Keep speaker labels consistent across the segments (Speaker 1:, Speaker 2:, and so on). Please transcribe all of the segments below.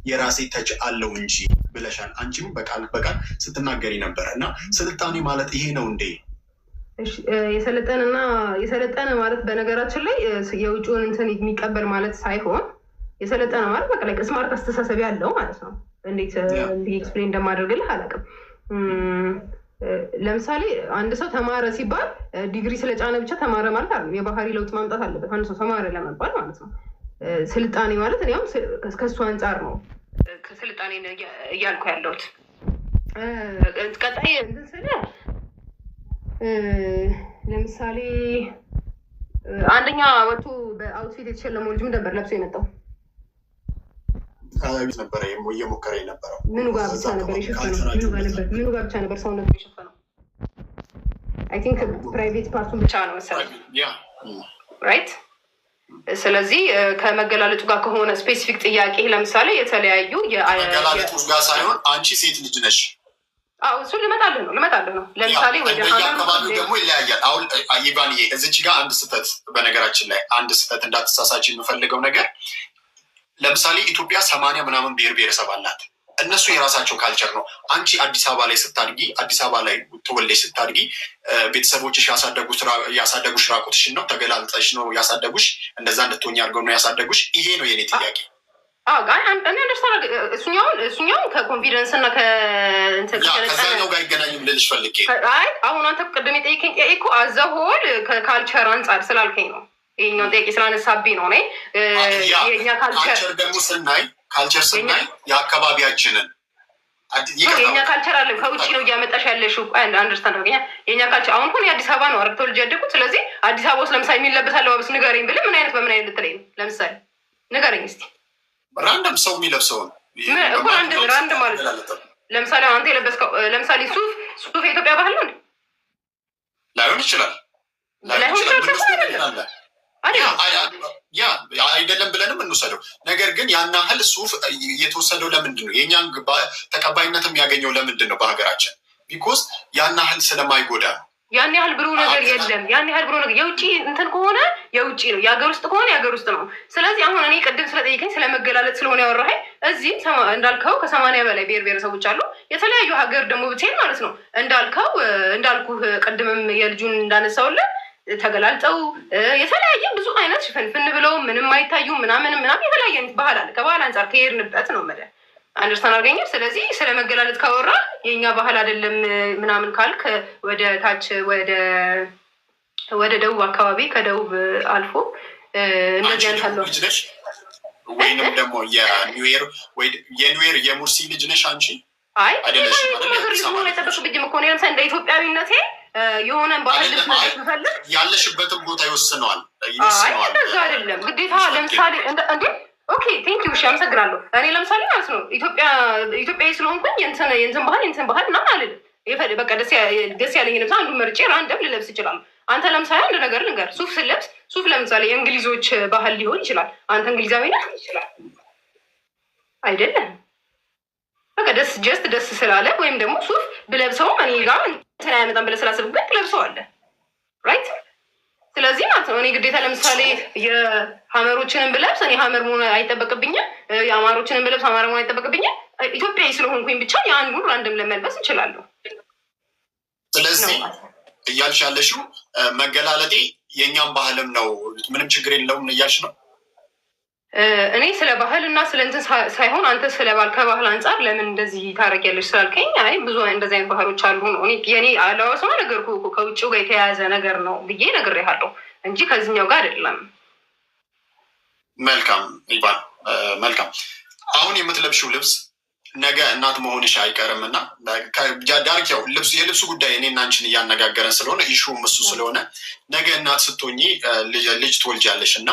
Speaker 1: የራሴ ተች አለው እንጂ ብለሻል። አንቺም በቃል በቃል ስትናገሪ ነበረ እና ስልጣኔ ማለት ይሄ ነው እንዴ?
Speaker 2: የሰለጠነ ማለት በነገራችን ላይ የውጭውን እንትን የሚቀበል ማለት ሳይሆን የሰለጠነ ማለት በቃ ላይ ስማርት አስተሳሰብ ያለው ማለት ነው። እንዴት ኤክስፕሌን እንደማደርግልህ አላውቅም። ለምሳሌ አንድ ሰው ተማረ ሲባል ዲግሪ ስለጫነ ብቻ ተማረ ማለት አይደለም። የባህሪ ለውጥ ማምጣት አለበት አንድ ሰው ተማረ ለመባል ማለት ነው። ስልጣኔ ማለት እኔም ከሱ አንጻር ነው ከስልጣኔ እያልኩ ያለሁት። ቀጣይ እንትን ስለ ለምሳሌ አንደኛ ወጥቶ በአውትፊት የተሸለመው ልጅ ምን ነበር ለብሶ የመጣው?
Speaker 1: ነበረ እየሞከረ የነበረው
Speaker 2: ምኑ ጋር ብቻ ነበር የሸፈነው? ምኑ ጋር ብቻ ነበር ሰውነቱ የሸፈነው? አይ ቲንክ ፕራይቬት ፓርቱን ብቻ ነው መሰለኝ። ራይት። ስለዚህ ከመገላለጡ ጋር ከሆነ ስፔሲፊክ ጥያቄ ለምሳሌ የተለያዩ
Speaker 1: መገላለጡ ጋር ሳይሆን አንቺ ሴት ልጅ ነሽ።
Speaker 2: አዎ እሱን ልመጣልህ ነው። ለምሳሌ ወደ
Speaker 1: አካባቢው ደግሞ ይለያያል። አሁን ይባንዬ እዚች ጋር አንድ ስህተት፣ በነገራችን ላይ አንድ ስህተት እንዳትሳሳች የምፈልገው ነገር ለምሳሌ ኢትዮጵያ 80 ምናምን ብሔር ብሔረሰብ አላት። እነሱ የራሳቸው ካልቸር ነው። አንቺ አዲስ አበባ ላይ ስታድጊ፣ አዲስ አበባ ላይ ተወልደሽ ስታድጊ ቤተሰቦችሽ ያሳደጉሽ ራቁትሽን ነው፣ ተገላልጠሽ ነው ያሳደጉሽ፣ እንደዛ እንድትሆኝ አድርገው ነው ያሳደጉሽ። ይሄ ነው የኔ ጥያቄ።
Speaker 2: እሱኛውን ከኮንፊደንስ እና
Speaker 1: ከዛኛው ጋር ይገናኙ ልልሽ ፈልጌ።
Speaker 2: አሁን አንተ ቅድም የጠየቀኝ ጥያቄ እኮ አዘሆል ከካልቸር አንጻር ስላልከኝ ነው። ይሄኛውን ጥያቄ ስላነሳብኝ ነው። የኛ ካልቸር
Speaker 1: ደግሞ ካልቸር ስናይ የአካባቢያችንን
Speaker 2: የኛ ካልቸር አለ ከውጭ ነው እያመጣሽ ያለሽው። አንደርስታንድ አድርገኛ። የኛ ካልቸር አሁን እኮ የአዲስ አበባ ነው አርግተው ልጅ ያደጉት። ስለዚህ አዲስ አበባ ውስጥ ለምሳሌ የሚለበስ አለባበስ ንገረኝ ብለህ ምን አይነት በምን አይነት ልትለኝ ነው? ለምሳሌ ንገረኝ እስኪ።
Speaker 1: ራንደም ሰው የሚለብሰውን
Speaker 2: እኮ ራንደም ማለት ነው። ለምሳሌ አንተ የለበስከው ለምሳሌ ሱፍ የኢትዮጵያ ባህል ነው
Speaker 1: ላይሆን ይችላል። አይደለም ብለንም እንውሰደው። ነገር ግን ያን ያህል ሱፍ የተወሰደው ለምንድን ነው? የእኛን ተቀባይነት የሚያገኘው ለምንድን ነው? በሀገራችን ቢኮዝ ያን ያህል ስለማይጎዳ ነው።
Speaker 2: ያን ያህል ብሩ ነገር የለም። ያን ያህል ብሩ ነገር የውጭ እንትን ከሆነ የውጭ ነው፣ የሀገር ውስጥ ከሆነ የሀገር ውስጥ ነው። ስለዚህ አሁን እኔ ቅድም ስለጠየቀኝ ስለመገላለጥ ስለሆነ ያወራኸኝ እዚህ እንዳልከው ከ80 በላይ ብሔር ብሔረሰቦች አሉ። የተለያዩ ሀገር ደግሞ ብትሄድ ማለት ነው እንዳልኩህ ቅድምም የልጁን እንዳነሳውለን ተገላልጠው የተለያየ ብዙ አይነት ሽፍንፍን ብለው ምንም አይታዩ ምናምን የተለያየ አይነት ባህል አለ። ከባህል አንጻር ከሄድንበት ነው መደ አንደርስታንድ አድርገኝ። ስለዚህ ስለ መገላለጥ ካወራ የእኛ ባህል አይደለም ምናምን ካልክ ወደ ታች ወደ ደቡብ አካባቢ ከደቡብ አልፎ እንደዚህ አይነት አለው
Speaker 1: ወይንም ደግሞ የኒውዌር የሙርሲ ልጅ ነሽ አንቺ?
Speaker 2: አይ አይደለሽም ሆነ የጠበቅብኝም እኮ ለምሳሌ እንደ ኢትዮጵያዊነቴ የሆነ ባህል ልፈልግ
Speaker 1: ያለሽበትን ቦታ ይወስነዋል።
Speaker 2: እንደዛ አይደለም ግዴታ። ለምሳሌ እንዴ ኦኬ ቴንክ ዩ አመሰግናለሁ። እኔ ለምሳሌ ማለት ነው ኢትዮጵያዊ ስለሆንኩኝ የእንትን ባህል ምናምን አልልም። በቃ ደስ ያለኝ ልብስ አንዱ መርጬ ራንደም ልለብስ ይችላል። አንተ ለምሳሌ አንድ ነገር ልንገር፣ ሱፍ ስለብስ ሱፍ ለምሳሌ የእንግሊዞች ባህል ሊሆን ይችላል። አንተ እንግሊዛዊ ነህ አይደለም። በቃ ደስ ስላለ ወይም ደግሞ ሱፍ ብለብሰውም እኔ ጋር እንትን አያመጣም ብለህ ስላሰብኩበት ትለብሰዋለህ። ራይት። ስለዚህ ማለት ነው እኔ ግዴታ ለምሳሌ የሀመሮችንን ብለብስ እኔ ሀመር መሆን አይጠበቅብኝም። የአማሮችንን ብለብስ አማራ መሆን አይጠበቅብኝም። ኢትዮጵያዊ ስለሆንኩኝ ብቻ የአንዱን ራንድም ለመልበስ እንችላለሁ።
Speaker 1: ስለዚህ እያልሽ ያለሽው መገላለጤ የእኛም ባህልም ነው፣ ምንም ችግር የለውም እያልሽ ነው?
Speaker 2: እኔ ስለ ባህል እና ስለ እንትን ሳይሆን አንተ ስለ ከባህል አንጻር ለምን እንደዚህ ታደርጊያለሽ ስላልከኝ፣ አይ ብዙ እንደዚህ አይነት ባህሎች አሉ ነው። የኔ አለባበስማ ነገርኩህ እኮ ከውጭው ጋር የተያያዘ ነገር ነው ብዬ ነግሬሃለሁ እንጂ ከዚህኛው ጋር አይደለም።
Speaker 1: መልካም ይባል። መልካም። አሁን የምትለብሽው ልብስ ነገ እናት መሆንሽ አይቀርም እና ዳርኪያው የልብሱ ጉዳይ እኔና አንቺን እያነጋገረን ስለሆነ ኢሹም እሱ ስለሆነ ነገ እናት ስትሆኚ ልጅ ትወልጃለሽ እና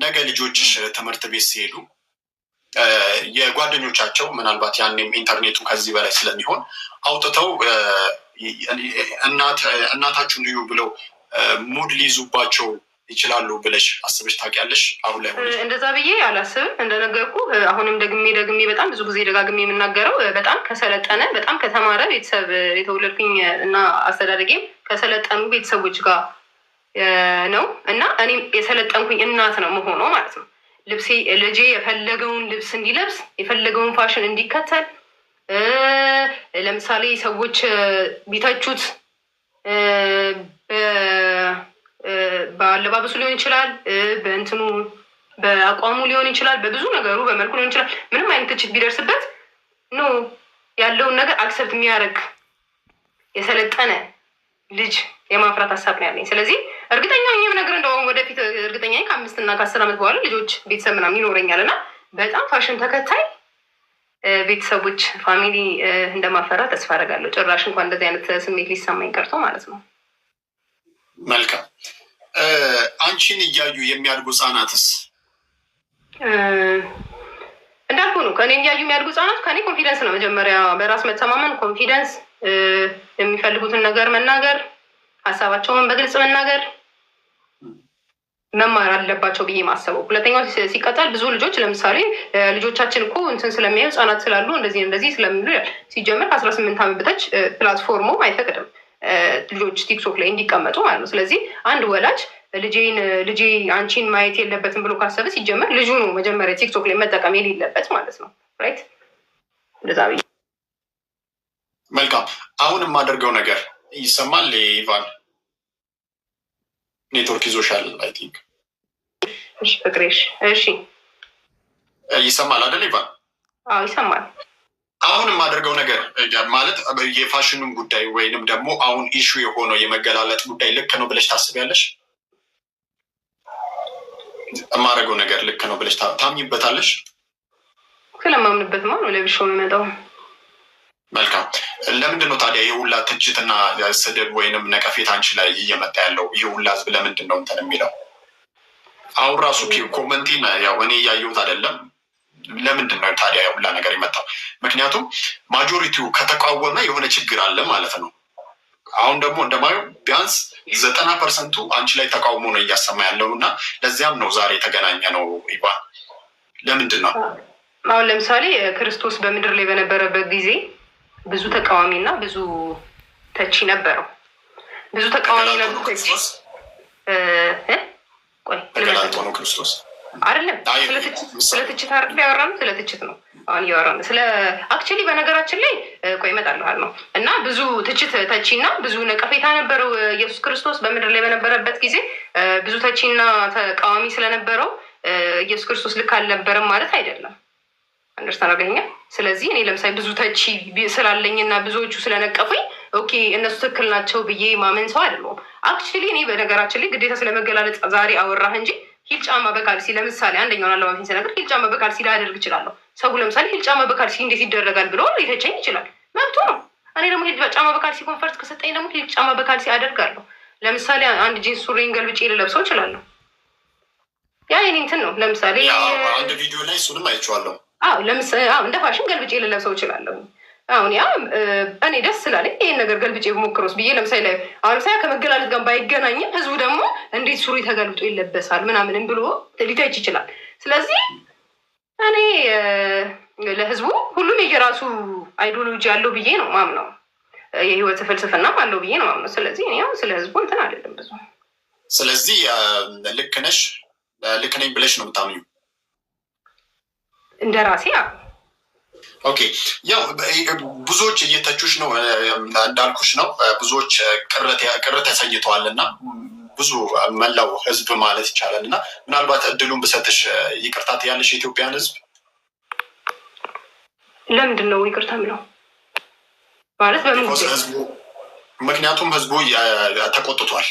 Speaker 1: ነገ ልጆችሽ ትምህርት ቤት ሲሄዱ የጓደኞቻቸው ምናልባት ያኔም ኢንተርኔቱ ከዚህ በላይ ስለሚሆን አውጥተው እናታችሁን ልዩ ብለው ሙድ ሊይዙባቸው ይችላሉ ብለሽ አስበሽ ታውቂያለሽ? አሁን ላይ
Speaker 2: እንደዛ ብዬ አላስብም። እንደነገርኩ አሁንም ደግሜ በጣም ብዙ ጊዜ ደጋግሜ የምናገረው በጣም ከሰለጠነ በጣም ከተማረ ቤተሰብ የተወለድኩኝ እና አስተዳደጌም ከሰለጠኑ ቤተሰቦች ጋር ነው እና እኔም የሰለጠንኩኝ እናት ነው መሆኑ ማለት ነው። ልጄ የፈለገውን ልብስ እንዲለብስ የፈለገውን ፋሽን እንዲከተል ለምሳሌ ሰዎች ቢተቹት በአለባበሱ ሊሆን ይችላል፣ በእንትኑ በአቋሙ ሊሆን ይችላል፣ በብዙ ነገሩ በመልኩ ሊሆን ይችላል። ምንም አይነት ትችት ቢደርስበት ኖ ያለውን ነገር አክሰፕት የሚያደርግ የሰለጠነ ልጅ የማፍራት ሀሳብ ነው ያለኝ። ስለዚህ እርግጠኛ እኛም ነገር እንደውም ወደፊት እርግጠኛ 5 እና 10 ዓመት በኋላ ልጆች ቤተሰብ ምናምን ይኖረኛል እና በጣም ፋሽን ተከታይ ቤተሰቦች ፋሚሊ እንደማፈራ ተስፋ አደርጋለሁ። ጭራሽ እንኳን እንደዚህ አይነት ስሜት ሊሰማኝ ቀርቶ ማለት ነው።
Speaker 1: መልካም። አንቺን እያዩ የሚያድጉ ህጻናትስ?
Speaker 2: እንዳልኩ ነው። ከኔ እያዩ የሚያድጉ ህጻናት ከኔ ኮንፊደንስ ነው መጀመሪያ፣ በራስ መተማመን፣ ኮንፊደንስ፣ የሚፈልጉትን ነገር መናገር፣ ሀሳባቸውን በግልጽ መናገር መማር አለባቸው ብዬ ማሰበው። ሁለተኛው ሲቀጠል ብዙ ልጆች ለምሳሌ ልጆቻችን እኮ እንትን ስለሚያዩ ህጻናት ስላሉ እንደዚህ ስለሚሉ ሲጀምር ከ18 ዓመት በታች ፕላትፎርሙም አይፈቅድም ልጆች ቲክቶክ ላይ እንዲቀመጡ ማለት ነው። ስለዚህ አንድ ወላጅ ልጄ አንቺን ማየት የለበትም ብሎ ካሰበ ሲጀመር ልጁ ነው መጀመሪያ ቲክቶክ ላይ መጠቀም የሌለበት ማለት ነው። ራይት እንደዛ ብዬ።
Speaker 1: መልካም። አሁን የማደርገው ነገር ይሰማል? ኢቫን ኔትወርክ ይዞሻል አይ ቲንክ።
Speaker 2: እሺ ፍቅሬሽ፣ እሺ
Speaker 1: ይሰማል አይደል ኢቫን?
Speaker 2: አዎ ይሰማል።
Speaker 1: አሁን የማደርገው ነገር ማለት የፋሽኑን ጉዳይ ወይንም ደግሞ አሁን ኢሹ የሆነው የመገላለጥ ጉዳይ ልክ ነው ብለሽ ታስቢያለሽ? የማደርገው ነገር ልክ ነው ብለሽ ታምኝበታለሽ?
Speaker 2: ስለማምንበትማ ነው ለብሼው የሚመጣው።
Speaker 1: መልካም። ለምንድን ነው ታዲያ ይህ ሁላ ትችትና ስድብ ወይንም ነቀፌት አንቺ ላይ እየመጣ ያለው? ይህ ሁላ ህዝብ ለምንድን ነው እንትን የሚለው? አሁን ራሱ ኮመንቲን ያው እኔ እያየሁት አይደለም። ለምንድን ነው ታዲያ ሁላ ነገር የመጣው? ምክንያቱም ማጆሪቲው ከተቃወመ የሆነ ችግር አለ ማለት ነው። አሁን ደግሞ እንደማየው ቢያንስ 90% አንቺ ላይ ተቃውሞ ነው እያሰማ ያለው እና ለዚያም ነው ዛሬ የተገናኘ ነው። ኢቫን ለምንድን ነው
Speaker 2: አሁን ለምሳሌ ክርስቶስ በምድር ላይ በነበረበት ጊዜ ብዙ ተቃዋሚ እና ብዙ ተቺ ነበረው። ብዙ ተቃዋሚ ነበሩ።
Speaker 1: ተገላልጦ ነው ክርስቶስ
Speaker 2: አይደለም። ስለ ትችት አይደል ያወራነው? ስለ ትችት ነው አሁን እያወራነው። ስለ አክቹዋሊ በነገራችን ላይ ቆይ እመጣለሁ ነው እና ብዙ ትችት ተቺ እና ብዙ ነቀፌታ ነበረው ኢየሱስ ክርስቶስ በምድር ላይ በነበረበት ጊዜ። ብዙ ተቺ እና ተቃዋሚ ስለነበረው ኢየሱስ ክርስቶስ ልክ አልነበረም ማለት አይደለም። አንደርስታንድ አገኘ። ስለዚህ እኔ ለምሳሌ ብዙ ተቺ ስላለኝና ብዙዎቹ ስለነቀፉኝ ኦኬ እነሱ ትክክል ናቸው ብዬ ማመን ሰው አይደለሁም። አክቹዋሊ እኔ በነገራችን ላይ ግዴታ ስለመገላለጥ ዛሬ አወራህ እንጂ ሂል ጫማ በካልሲ ለምሳሌ አንደኛውን አለባበሴን ስነግር ሂል ጫማ በካልሲ ላደርግ እችላለሁ። ሰው ለምሳሌ ሂል ጫማ በካልሲ እንዴት ይደረጋል ብሎ ሊተቸኝ ይችላል፣ መብቱ ነው። እኔ ደግሞ ሂል ጫማ በካልሲ ኮንፈርት ከሰጠኝ ደግሞ ሂል ጫማ በካልሲ አደርጋለሁ። ለምሳሌ አንድ ጂንስ ሱሪን ገልብጬ ልለብሰው እችላለሁ። ያ የኔ እንትን ነው። ለምሳሌ
Speaker 1: አንድ ቪዲዮ ላይ እሱንም አይቼዋለሁ።
Speaker 2: ለምሳሌ እንደ ፋሽን ገልብጬ ልለብሰው እችላለሁ። አሁን ያ እኔ ደስ ስላለኝ ይህን ነገር ገልብጬ ሞክሮስ ብዬ ለምሳሌ አሁን ለምሳሌ ከመገላለጥ ጋር ባይገናኝም ህዝቡ ደግሞ እንዴት ሱሪ ተገልብጦ ይለበሳል ምናምንም ብሎ ሊተች ይችላል። ስለዚህ እኔ ለህዝቡ ሁሉም የየራሱ አይዲዮሎጂ አለው ብዬ ነው ማምነው፣ የህይወት ፍልስፍና አለው ብዬ ነው ማምነው። ስለዚህ እኔ ስለ ህዝቡ እንትን አይደለም ብዙ።
Speaker 1: ስለዚህ ልክ ነሽ ልክ ነኝ ብለሽ ነው የምታምኙ?
Speaker 2: እንደ ራሴ
Speaker 1: ኦኬ። ያው ብዙዎች እየተቹሽ ነው እንዳልኩሽ ነው። ብዙዎች ቅር ተሰኝተዋል እና ብዙ መላው ህዝብ ማለት ይቻላል እና ምናልባት እድሉን ብሰጥሽ ይቅርታ ትያለሽ የኢትዮጵያን ህዝብ?
Speaker 2: ለምንድን ነው ይቅርታ የሚለው ማለት
Speaker 1: ህዝቡ? ምክንያቱም ህዝቡ ተቆጥቷል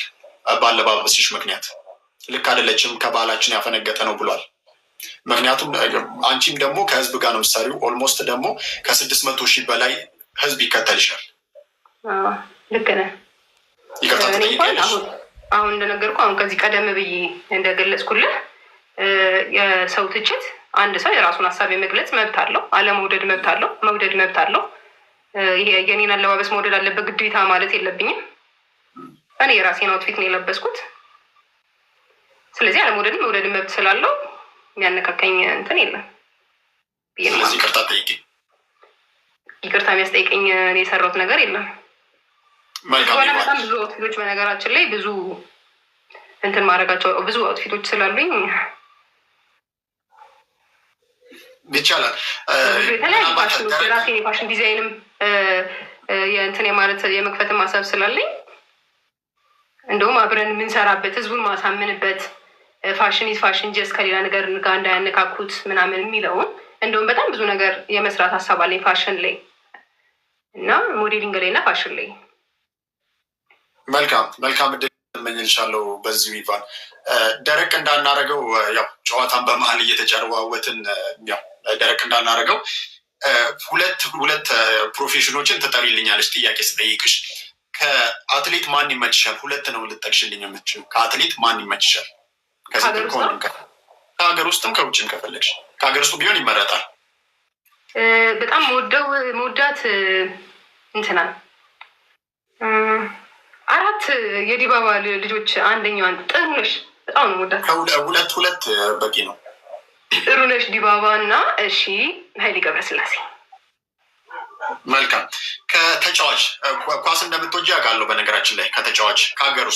Speaker 1: ባለባበስሽ ምክንያት። ልክ አይደለችም፣ ከባህላችን ያፈነገጠ ነው ብሏል። ምክንያቱም አንቺም ደግሞ ከህዝብ ጋር ነው የምትሰሪው። ኦልሞስት ደግሞ ከ600,000 በላይ ህዝብ ይከተልሻል።
Speaker 2: ልክ ነህ።
Speaker 1: ይቅርታ ትጠይቂያለሽ?
Speaker 2: አሁን እንደነገርኩህ አሁን ከዚህ ቀደም ብዬ እንደገለጽኩልህ የሰው ትችት አንድ ሰው የራሱን ሀሳብ የመግለጽ መብት አለው። አለመውደድ መብት አለው፣ መውደድ መብት አለው። የኔን አለባበስ መውደድ አለበት ግዴታ ማለት የለብኝም። እኔ የራሴን አውትፊት ነው የለበስኩት። ስለዚህ አለመውደድም መውደድን መብት ስላለው የሚያነካካኝ እንትን የለም።
Speaker 1: ስለዚህ ይቅርታ ጠይቂ።
Speaker 2: ይቅርታ የሚያስጠይቀኝ እኔ የሰራሁት ነገር የለም። በጣም ብዙ አውትፊቶች በነገራችን ላይ ብዙ እንትን ማድረጋቸው ብዙ አውትፊቶች ስላሉኝ
Speaker 1: ይቻላል።
Speaker 2: የተለያዩ ፋሽኖች የራሴን የፋሽን ዲዛይንም የእንትን ማለት የመክፈትን ማሰብ ስላለኝ እንደውም አብረን የምንሰራበት ህዝቡን ማሳምንበት ፋሽን ኢዝ ፋሽን ጀስት ከሌላ ነገር ጋር እንዳያነካኩት ምናምን የሚለውን እንደውም በጣም ብዙ ነገር የመስራት ሀሳብ አለኝ ፋሽን ላይ እና ሞዴሊንግ ላይ እና ፋሽን ላይ።
Speaker 1: መልካም እድል እመኝልሻለሁ። በዚሁ ይባል ደረቅ እንዳናረገው ያው ጨዋታን በመሀል እየተጨዋወትን ያው ደረቅ እንዳናረገው ሁለት ፕሮፌሽኖችን ትጠሪልኛለች ጥያቄ ስጠይቅሽ። ከአትሌት ማን ይመችሻል? ሁለት ነው ልጠቅሽልኝ የምትችይው። ከአትሌት ማን ይመችሻል? ከሀገር ውስጥም ከውጭም ከፈለግሽ። ከሀገር ውስጡ ቢሆን ይመረጣል።
Speaker 2: በጣም መወዳት እንትና 4 የዲባባ ልጆች አንደኛዋን ጥሩነሽ በጣም ነው መወዳት።
Speaker 1: ሁለት በቂ ነው።
Speaker 2: ጥሩነሽ ዲባባ እና እሺ ኃይሌ ገብረስላሴ።
Speaker 1: መልካም። ከተጫዋች ኳስ እንደምትወጂ አውቃለሁ። በነገራችን ላይ ከተጫዋች
Speaker 2: ከሀገር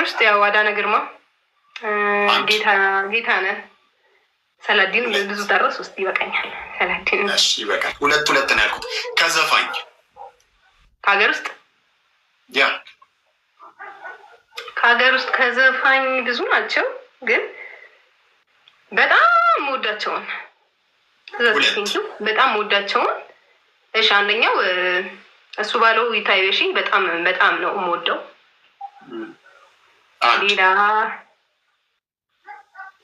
Speaker 2: ውስጥ ያው አዳነ ግርማ፣ ጌታነህ፣ ሰላዲን ብዙ ጠረስ ውስጥ ይበቃኛል። ሰላዲን
Speaker 1: ይበቃል። ሁለት ነው ያልኩት። ከዘፋኝ
Speaker 2: ከሀገር ውስጥ ከዘፋኝ ብዙ ናቸው፣ ግን በጣም ወዳቸውን እሺ አንደኛው እሱ ባለው ይታይበሽ በጣም ነው የምወደው።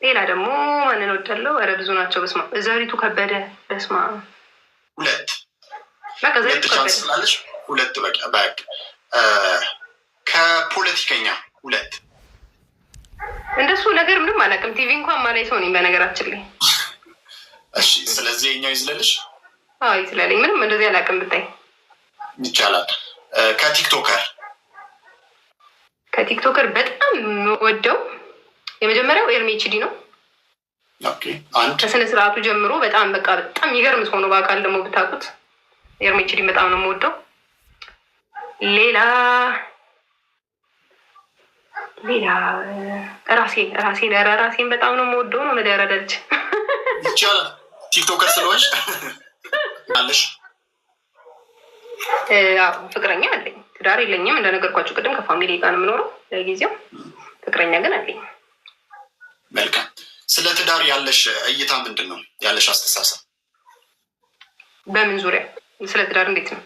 Speaker 2: ሌላ ደግሞ ማንን ወዳለው? ኧረ ብዙ ናቸው። በስማ ዘሪቱ ከበደ በስማ
Speaker 1: ሁለት በቃ። ከፖለቲከኛ ሁለት።
Speaker 2: እንደሱ ነገር ምንም አላውቅም። ቲቪ እንኳን ማላይ ሰው ነኝ በነገራችን ላይ።
Speaker 1: እሺ ስለዚህ የኛው ይዝለልሽ?
Speaker 2: አዎ ይዝለልኝ። ምንም እንደዚህ አላውቅም ብታይ
Speaker 1: ይቻላል።
Speaker 2: ከቲክቶከር በጣም ወደው የመጀመሪያው ኤርሜችዲ ነው። ከስነ ስርዓቱ ጀምሮ በጣም የሚገርም ሰው ነው። በአካል ደግሞ ብታውቁት ኤርሜችዲ በጣም ነው የምወደው። ሌላ ራሴን በጣም ነው የምወደው ነው መደረደልች
Speaker 1: ይቻላል። ቲክቶከር ስለሆንሽ አለሽ?
Speaker 2: ፍቅረኛ አለኝ። ትዳር የለኝም እንደነገርኳችሁ ቅድም። ከፋሚሊ ጋር ነው የምኖረው ለጊዜው። ፍቅረኛ ግን አለኝ።
Speaker 1: መልካም። ስለ ትዳር ያለሽ እይታ ምንድን ነው? ያለሽ አስተሳሰብ
Speaker 2: በምን ዙሪያ? ስለ ትዳር እንዴት ነው?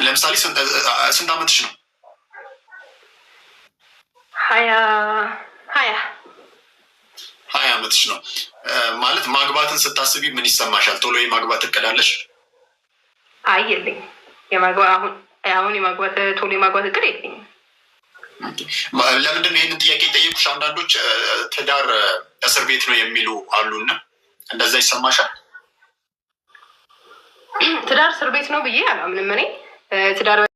Speaker 1: ለምሳሌ ስንት ዓመትሽ ነው?
Speaker 2: 20
Speaker 1: ዓመትሽ ነው ማለት ማግባትን ስታስቢ ምን ይሰማሻል? ቶሎ የማግባት እቅድ አለሽ?
Speaker 2: አይ የለኝም። አሁን ቶሎ የማግባት እቅድ የለኝም።
Speaker 1: ለምንድን ነው ይህንን ጥያቄ የጠየቁሽ? አንዳንዶች ትዳር እስር ቤት ነው የሚሉ አሉና እንደዛ ይሰማሻል?
Speaker 2: ትዳር እስር ቤት ነው ብዬ አላምንም። እኔ ትዳር